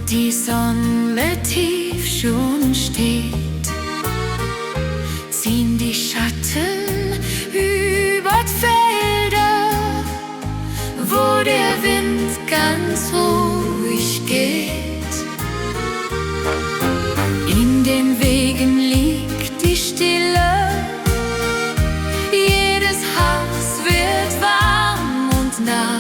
die Sonne tief schon steht, ziehen die Schatten über die Felder, wo der Wind ganz ruhig geht. In den Wegen liegt die Stille, jedes Haus wird warm und nah.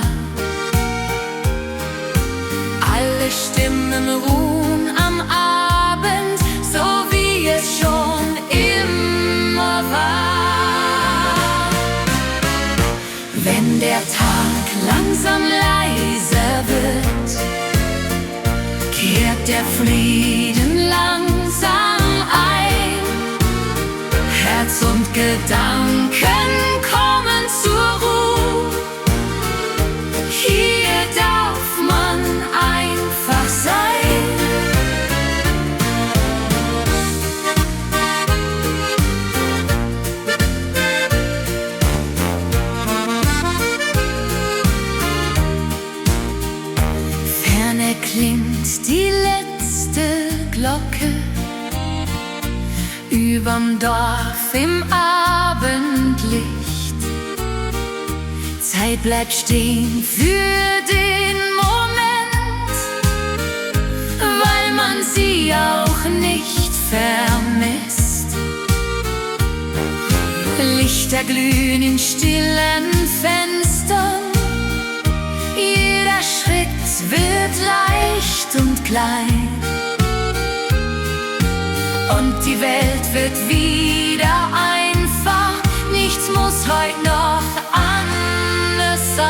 Alle Stimmen ruhen am Abend, so wie es schon immer war. Wenn der Tag langsam leiser wird, kehrt der Frieden langsam ein. Herz und Gedanken kommen zur Ruhe. Hier darf man einfach sein. Ferne klingt die letzte Glocke überm Dorf im Abendlicht. Zeit bleibt stehen für den Moment, weil man sie auch nicht vermisst. Lichter glühen in stillen Fenstern, jeder Schritt wird leicht und klein, und die Welt wird wieder einfach. Nichts muss heute noch anders sein.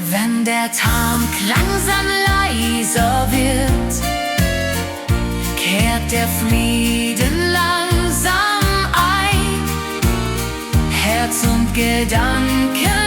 Wenn der Tag langsam leiser wird, kehrt der Frieden langsam ein. Herz und Gedanken